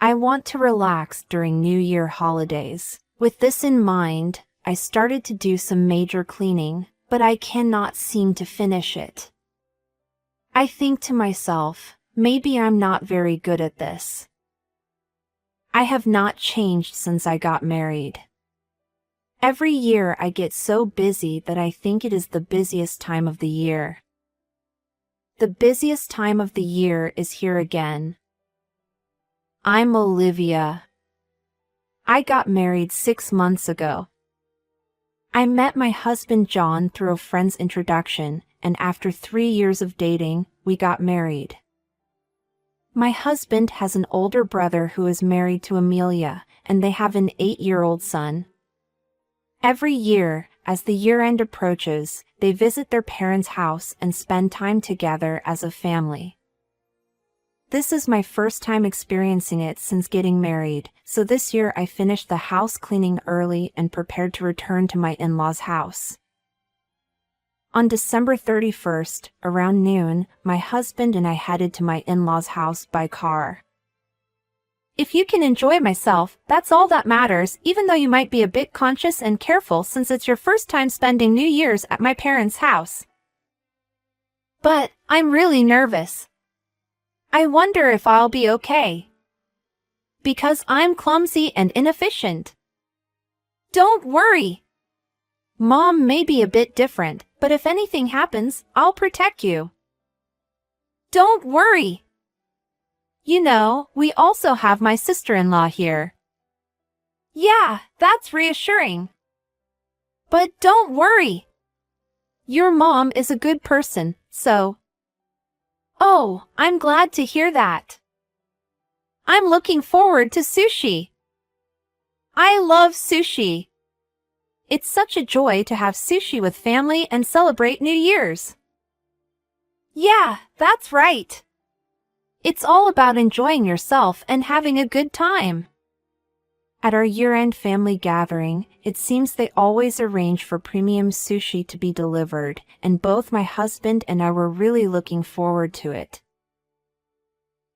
I want to relax during New Year holidays. With this in mind, I started to do some major cleaning, but I cannot seem to finish it. I think to myself, maybe I'm not very good at this. I have not changed since I got married. Every year I get so busy that I think it is the busiest time of the year. The busiest time of the year is here again. I'm Olivia. I got married 6 months ago. I met my husband John through a friend's introduction, and after 3 years of dating, we got married. My husband has an older brother who is married to Amelia, and they have an 8-year-old son. Every year, as the year-end approaches, they visit their parents' house and spend time together as a family. This is my first time experiencing it since getting married, so this year I finished the house cleaning early and prepared to return to my in-laws' house. On December 31st, around noon, my husband and I headed to my in-laws' house by car. If you can enjoy myself, that's all that matters, even though you might be a bit conscious and careful since it's your first time spending New Year's at my parents' house. But I'm really nervous. I wonder if I'll be okay. Because I'm clumsy and inefficient. Don't worry. Mom may be a bit different, but if anything happens, I'll protect you. Don't worry. You know, we also have my sister-in-law here. Yeah, that's reassuring. But don't worry. Your mom is a good person, so... Oh, I'm glad to hear that. I'm looking forward to sushi. I love sushi. It's such a joy to have sushi with family and celebrate New Year's. Yeah, that's right. It's all about enjoying yourself and having a good time. At our year-end family gathering, it seems they always arrange for premium sushi to be delivered, and both my husband and I were really looking forward to it.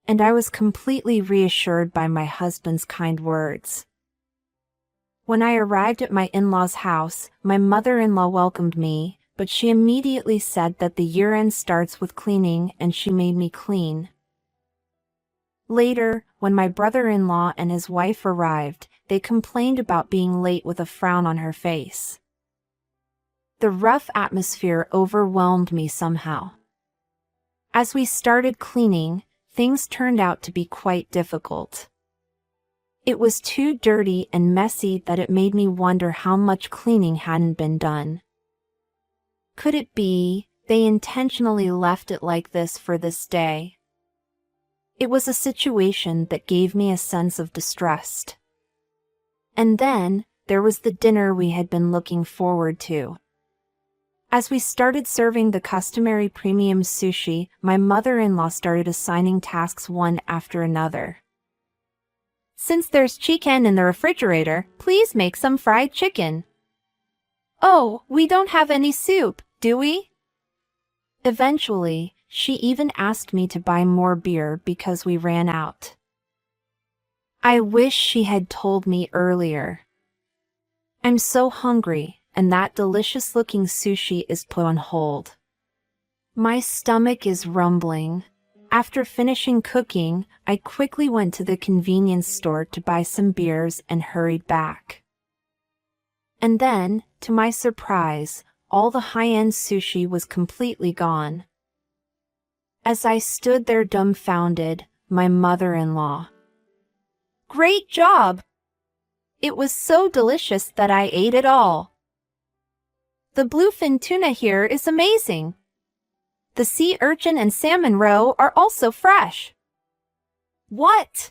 And I was completely reassured by my husband's kind words. When I arrived at my in-laws' house, my mother-in-law welcomed me, but she immediately said that the year-end starts with cleaning and she made me clean. Later, when my brother-in-law and his wife arrived, they complained about being late with a frown on her face. The rough atmosphere overwhelmed me somehow. As we started cleaning, things turned out to be quite difficult. It was too dirty and messy that it made me wonder how much cleaning hadn't been done. Could it be they intentionally left it like this for this day? It was a situation that gave me a sense of distrust. And then, there was the dinner we had been looking forward to. As we started serving the customary premium sushi, my mother-in-law started assigning tasks one after another. Since there's chicken in the refrigerator, please make some fried chicken. Oh, we don't have any soup, do we? Eventually, she even asked me to buy more beer because we ran out. I wish she had told me earlier. I'm so hungry, and that delicious-looking sushi is put on hold. My stomach is rumbling. After finishing cooking, I quickly went to the convenience store to buy some beers and hurried back. And then, to my surprise, all the high-end sushi was completely gone. As I stood there dumbfounded, my mother-in-law. Great job! It was so delicious that I ate it all. The bluefin tuna here is amazing. The sea urchin and salmon roe are also fresh. What?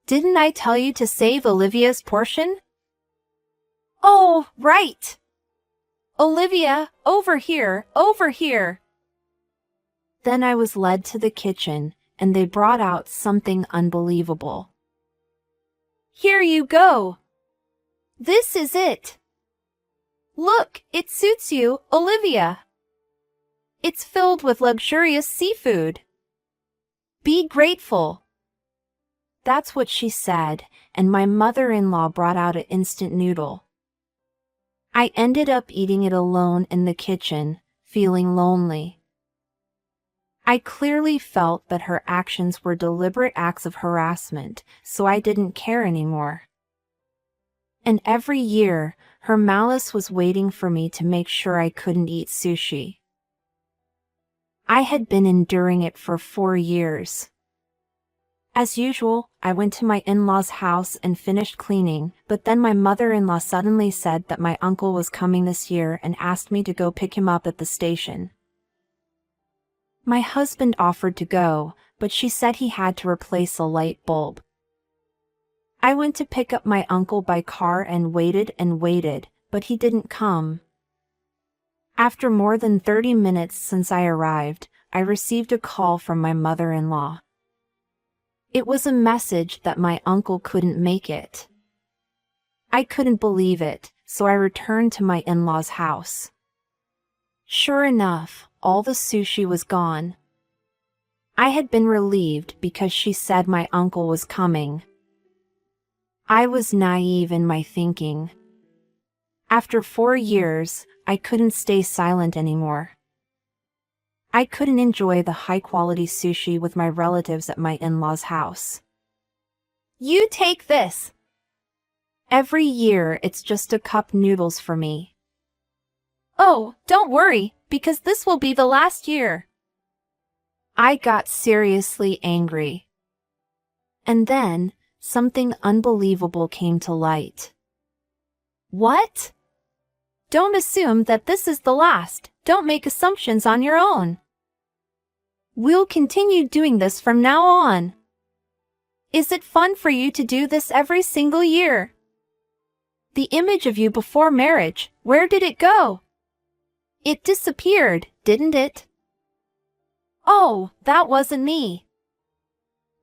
Didn't I tell you to save Olivia's portion? Oh, right. Olivia, over here, over here. Then I was led to the kitchen, and they brought out something unbelievable. Here you go. This is it. Look, it suits you, Olivia. It's filled with luxurious seafood. Be grateful. That's what she said, and my mother-in-law brought out an instant noodle. I ended up eating it alone in the kitchen, feeling lonely. I clearly felt that her actions were deliberate acts of harassment, so I didn't care anymore. And every year, her malice was waiting for me to make sure I couldn't eat sushi. I had been enduring it for 4 years. As usual, I went to my in-laws' house and finished cleaning, but then my mother-in-law suddenly said that my uncle was coming this year and asked me to go pick him up at the station. My husband offered to go, but she said he had to replace a light bulb. I went to pick up my uncle by car and waited, but he didn't come. After more than 30 minutes since I arrived, I received a call from my mother-in-law. It was a message that my uncle couldn't make it. I couldn't believe it, so I returned to my in-laws' house. Sure enough, all the sushi was gone. I had been relieved because she said my uncle was coming. I was naive in my thinking. After 4 years, I couldn't stay silent anymore. I couldn't enjoy the high-quality sushi with my relatives at my in-laws' house. You take this. Every year it's just a cup noodles for me. Oh, don't worry, because this will be the last year. I got seriously angry. And then, something unbelievable came to light. What? Don't assume that this is the last. Don't make assumptions on your own. We'll continue doing this from now on. Is it fun for you to do this every single year? The image of you before marriage, where did it go? It disappeared, didn't it? Oh, that wasn't me.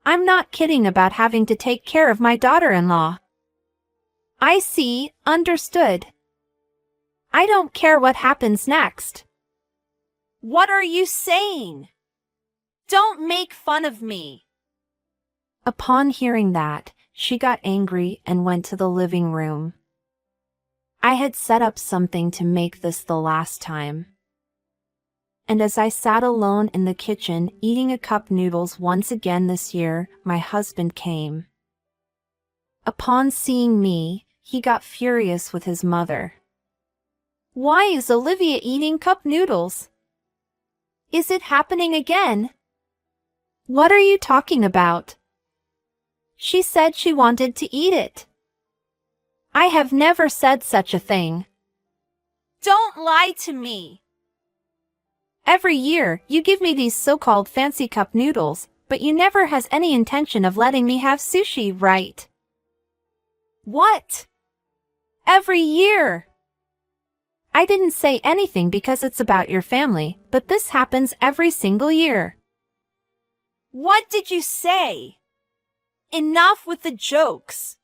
I'm not kidding about having to take care of my daughter-in-law. I see, understood. I don't care what happens next. What are you saying? Don't make fun of me. Upon hearing that, she got angry and went to the living room. I had set up something to make this the last time. And as I sat alone in the kitchen eating a cup noodles once again this year, my husband came. Upon seeing me, he got furious with his mother. Why is Olivia eating cup noodles? Is it happening again? What are you talking about? She said she wanted to eat it. I have never said such a thing. Don't lie to me. Every year, you give me these so-called fancy cup noodles, but you never has any intention of letting me have sushi, right? What? Every year. I didn't say anything because it's about your family, but this happens every single year. What did you say? Enough with the jokes.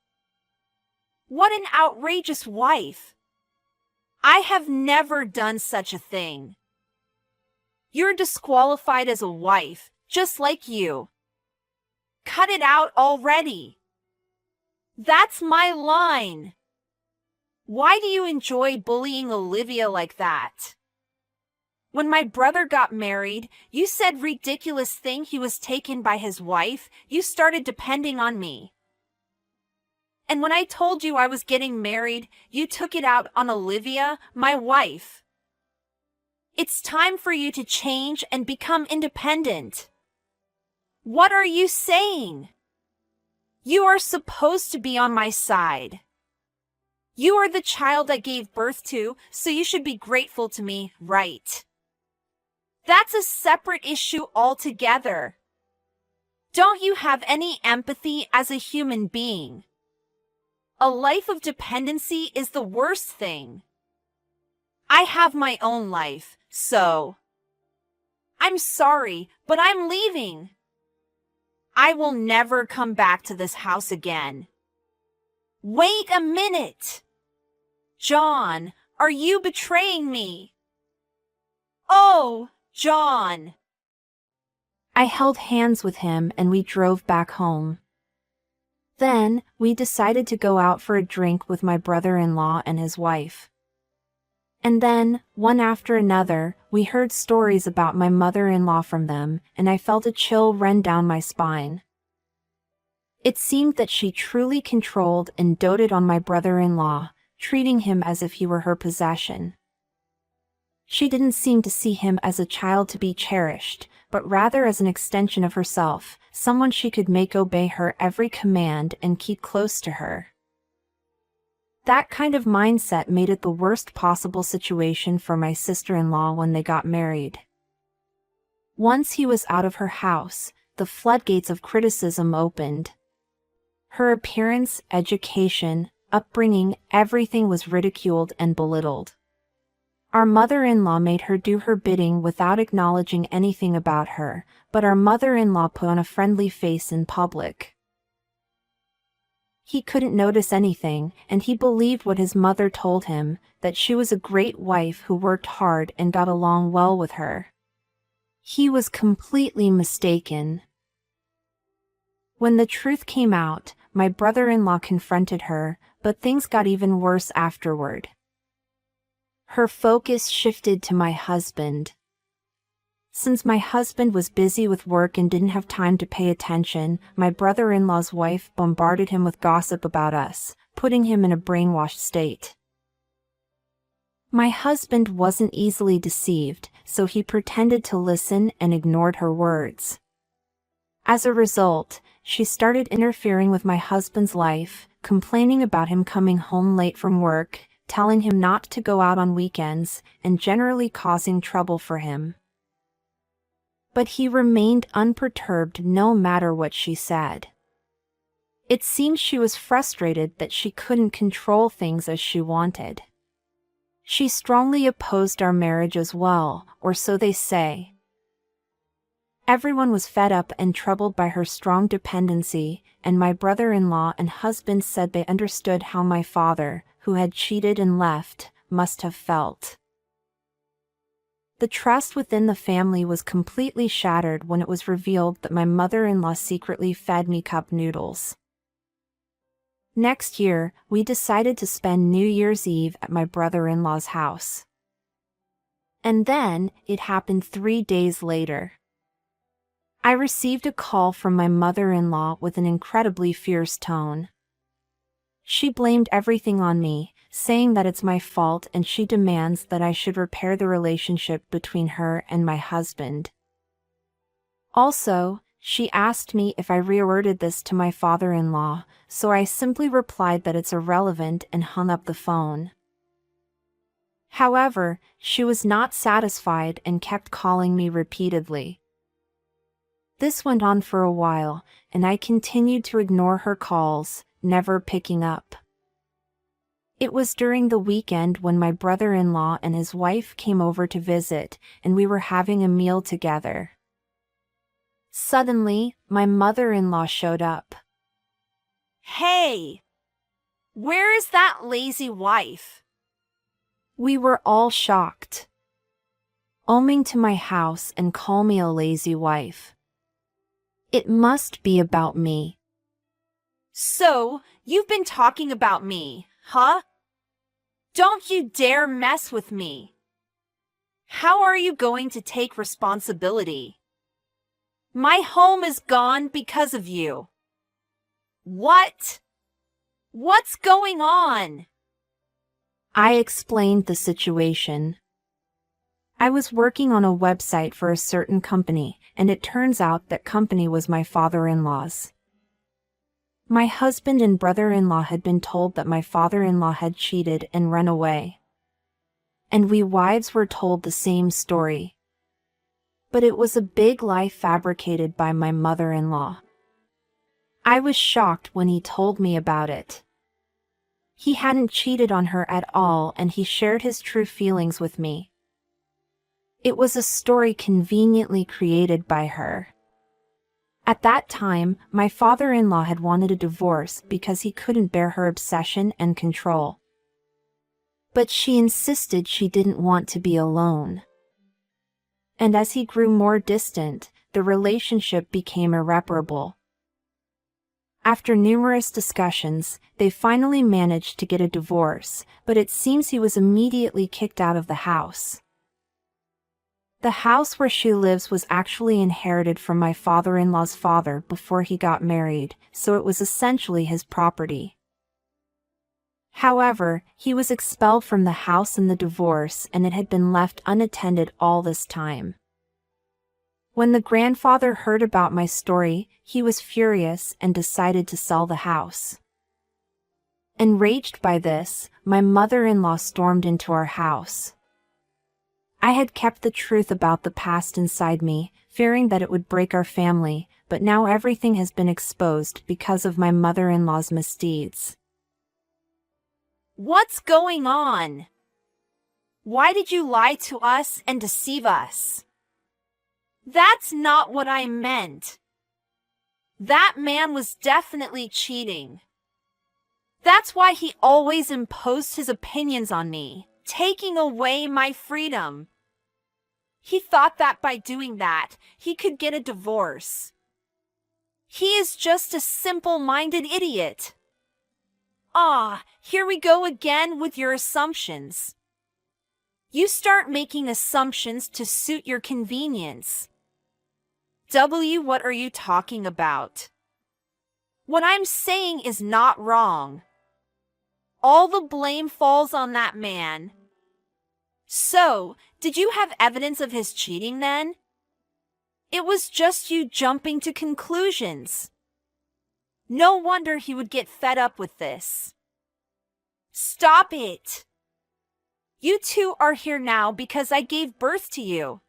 What an outrageous wife. I have never done such a thing. You're disqualified as a wife, just like you. Cut it out already. That's my line. Why do you enjoy bullying Olivia like that? When my brother got married, you said ridiculous thing he was taken by his wife. You started depending on me. And when I told you I was getting married, you took it out on Olivia, my wife. It's time for you to change and become independent. What are you saying? You are supposed to be on my side. You are the child I gave birth to, so you should be grateful to me, right? That's a separate issue altogether. Don't you have any empathy as a human being? A life of dependency is the worst thing. I have my own life, so... I'm sorry, but I'm leaving. I will never come back to this house again. Wait a minute. John, are you betraying me? Oh, John. I held hands with him and we drove back home. Then, we decided to go out for a drink with my brother-in-law and his wife. And then, one after another, we heard stories about my mother-in-law from them, and I felt a chill run down my spine. It seemed that she truly controlled and doted on my brother-in-law, treating him as if he were her possession. She didn't seem to see him as a child to be cherished, but rather as an extension of herself, someone she could make obey her every command and keep close to her. That kind of mindset made it the worst possible situation for my sister-in-law when they got married. Once he was out of her house, the floodgates of criticism opened. Her appearance, education, upbringing, everything was ridiculed and belittled. Our mother-in-law made her do her bidding without acknowledging anything about her, but our mother-in-law put on a friendly face in public. He couldn't notice anything, and he believed what his mother told him, that she was a great wife who worked hard and got along well with her. He was completely mistaken. When the truth came out, my brother-in-law confronted her, but things got even worse afterward. Her focus shifted to my husband. Since my husband was busy with work and didn't have time to pay attention, my brother-in-law's wife bombarded him with gossip about us, putting him in a brainwashed state. My husband wasn't easily deceived, so he pretended to listen and ignored her words. As a result, she started interfering with my husband's life, complaining about him coming home late from work, telling him not to go out on weekends, and generally causing trouble for him. But he remained unperturbed no matter what she said. It seemed she was frustrated that she couldn't control things as she wanted. She strongly opposed our marriage as well, or so they say. Everyone was fed up and troubled by her strong dependency, and my brother-in-law and husband said they understood how my father, who had cheated and left, must have felt. The trust within the family was completely shattered when it was revealed that my mother-in-law secretly fed me cup noodles. Next year, we decided to spend New Year's Eve at my brother-in-law's house. And then, it happened 3 days later. I received a call from my mother-in-law with an incredibly fierce tone. She blamed everything on me, saying that it's my fault and she demands that I should repair the relationship between her and my husband. Also, she asked me if I reverted this to my father-in-law, so I simply replied that it's irrelevant and hung up the phone. However, she was not satisfied and kept calling me repeatedly. This went on for a while, and I continued to ignore her calls, never picking up. It was during the weekend when my brother-in-law and his wife came over to visit, and we were having a meal together. Suddenly, my mother-in-law showed up. "Hey! Where is that lazy wife?" We were all shocked. "Oming to my house and call me a lazy wife. It must be about me." "So, you've been talking about me, huh? Don't you dare mess with me. How are you going to take responsibility? My home is gone because of you." "What? What's going on?" I explained the situation. I was working on a website for a certain company, and it turns out that company was my father-in-law's. My husband and brother-in-law had been told that my father-in-law had cheated and run away. And we wives were told the same story. But it was a big lie fabricated by my mother-in-law. I was shocked when he told me about it. He hadn't cheated on her at all, and he shared his true feelings with me. It was a story conveniently created by her. At that time, my father-in-law had wanted a divorce because he couldn't bear her obsession and control. But she insisted she didn't want to be alone. And as he grew more distant, the relationship became irreparable. After numerous discussions, they finally managed to get a divorce, but it seems he was immediately kicked out of the house. The house where she lives was actually inherited from my father-in-law's father before he got married, so it was essentially his property. However, he was expelled from the house in the divorce and it had been left unattended all this time. When the grandfather heard about my story, he was furious and decided to sell the house. Enraged by this, my mother-in-law stormed into our house. I had kept the truth about the past inside me, fearing that it would break our family, but now everything has been exposed because of my mother-in-law's misdeeds. What's going on? Why did you lie to us and deceive us? That's not what I meant. That man was definitely cheating. That's why he always imposed his opinions on me, taking away my freedom. He thought that by doing that, he could get a divorce. He is just a simple-minded idiot. Here we go again with your assumptions. You start making assumptions to suit your convenience. What are you talking about? What I'm saying is not wrong. All the blame falls on that man. So, did you have evidence of his cheating then? It was just you jumping to conclusions. No wonder he would get fed up with this. Stop it! You two are here now because I gave birth to you.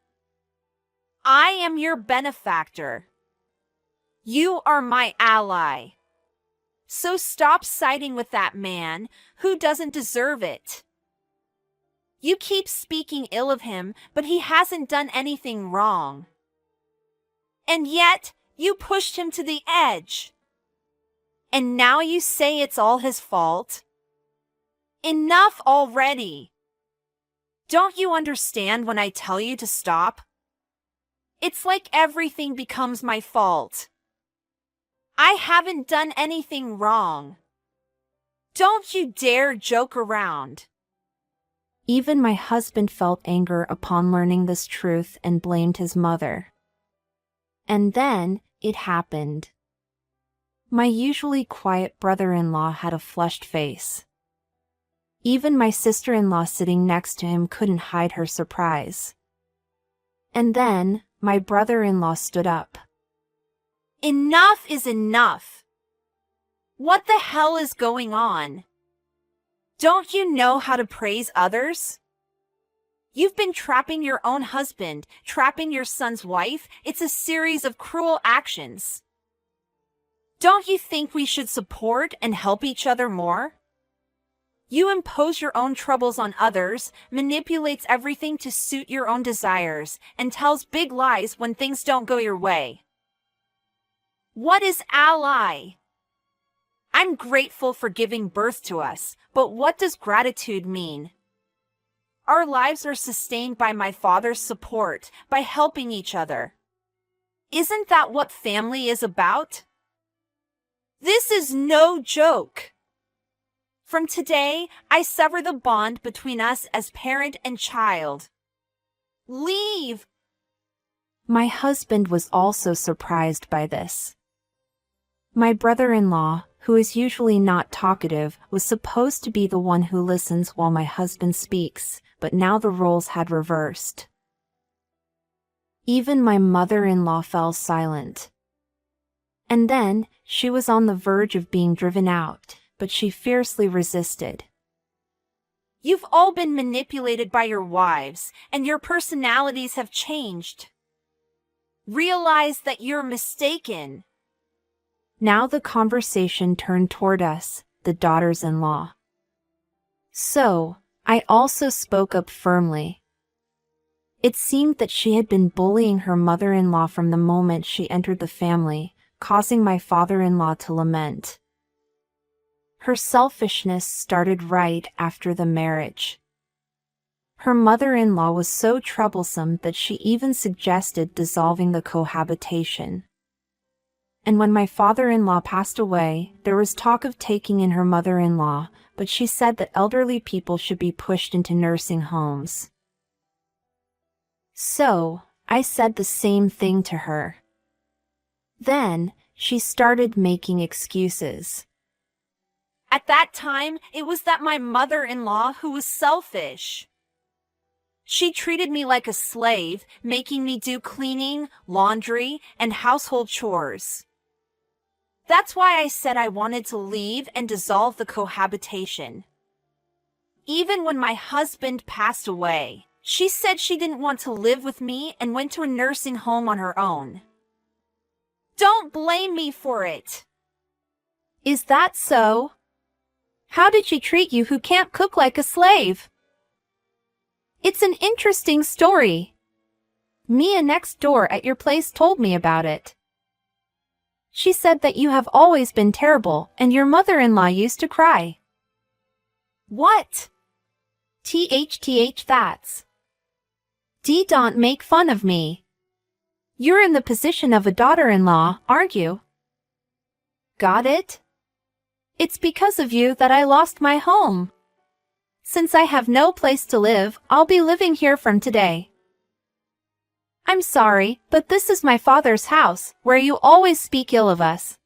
I am your benefactor. You are my ally. So stop siding with that man who doesn't deserve it. You keep speaking ill of him, but he hasn't done anything wrong. And yet, you pushed him to the edge. And now you say it's all his fault? Enough already! Don't you understand when I tell you to stop? It's like everything becomes my fault. I haven't done anything wrong. Don't you dare joke around. Even my husband felt anger upon learning this truth and blamed his mother. And then, it happened. My usually quiet brother-in-law had a flushed face. Even my sister-in-law sitting next to him couldn't hide her surprise. And then, my brother-in-law stood up. Enough is enough. What the hell is going on? Don't you know how to praise others? You've been trapping your own husband, trapping your son's wife. It's a series of cruel actions. Don't you think we should support and help each other more? You impose your own troubles on others, manipulates everything to suit your own desires, and tells big lies when things don't go your way. What is ally? I'm grateful for giving birth to us, but what does gratitude mean? Our lives are sustained by my father's support, by helping each other. Isn't that what family is about? This is no joke. From today, I sever the bond between us as parent and child. Leave! My husband was also surprised by this. My brother-in-law, who is usually not talkative, was supposed to be the one who listens while my husband speaks, but now the roles had reversed. Even my mother-in-law fell silent. And then, she was on the verge of being driven out, but she fiercely resisted. You've all been manipulated by your wives, and your personalities have changed. Realize that you're mistaken. Now the conversation turned toward us, the daughters-in-law. So, I also spoke up firmly. It seemed that she had been bullying her mother-in-law from the moment she entered the family, causing my father-in-law to lament. Her selfishness started right after the marriage. Her mother-in-law was so troublesome that she even suggested dissolving the cohabitation. And when my father-in-law passed away, there was talk of taking in her mother-in-law, but she said that elderly people should be pushed into nursing homes. So, I said the same thing to her. Then, she started making excuses. At that time, it was that my mother-in-law who was selfish. She treated me like a slave, making me do cleaning, laundry, and household chores. That's why I said I wanted to leave and dissolve the cohabitation. Even when my husband passed away, she said she didn't want to live with me and went to a nursing home on her own. Don't blame me for it. Is that so? How did she treat you who can't cook like a slave? It's an interesting story. Mia next door at your place told me about it. She said that you have always been terrible and your mother-in-law used to cry. What? That's. Don't make fun of me. You're in the position of a daughter-in-law, aren't you? Got it? It's because of you that I lost my home. Since I have no place to live, I'll be living here from today. I'm sorry, but this is my father's house, where you always speak ill of us.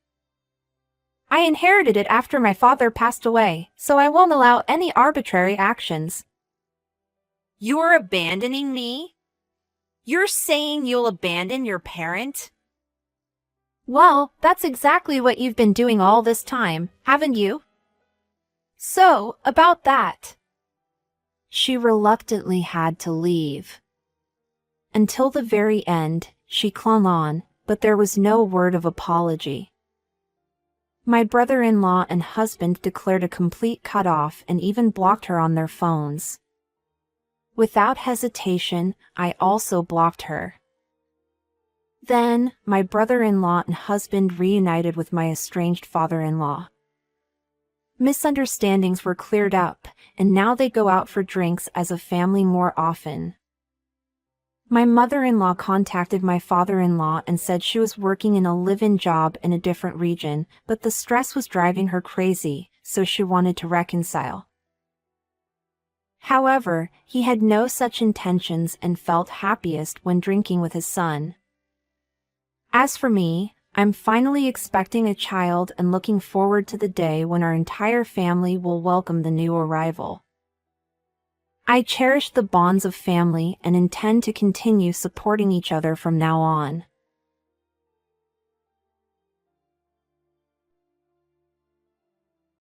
I inherited it after my father passed away, so I won't allow any arbitrary actions. You're abandoning me? You're saying you'll abandon your parent? Well, that's exactly what you've been doing all this time, haven't you? So, about that. She reluctantly had to leave. Until the very end, she clung on, but there was no word of apology. My brother-in-law and husband declared a complete cut-off and even blocked her on their phones. Without hesitation, I also blocked her. Then, my brother-in-law and husband reunited with my estranged father-in-law. Misunderstandings were cleared up, and now they go out for drinks as a family more often. My mother-in-law contacted my father-in-law and said she was working in a live-in job in a different region, but the stress was driving her crazy, so she wanted to reconcile. However, he had no such intentions and felt happiest when drinking with his son. As for me, I'm finally expecting a child and looking forward to the day when our entire family will welcome the new arrival. I cherish the bonds of family and intend to continue supporting each other from now on.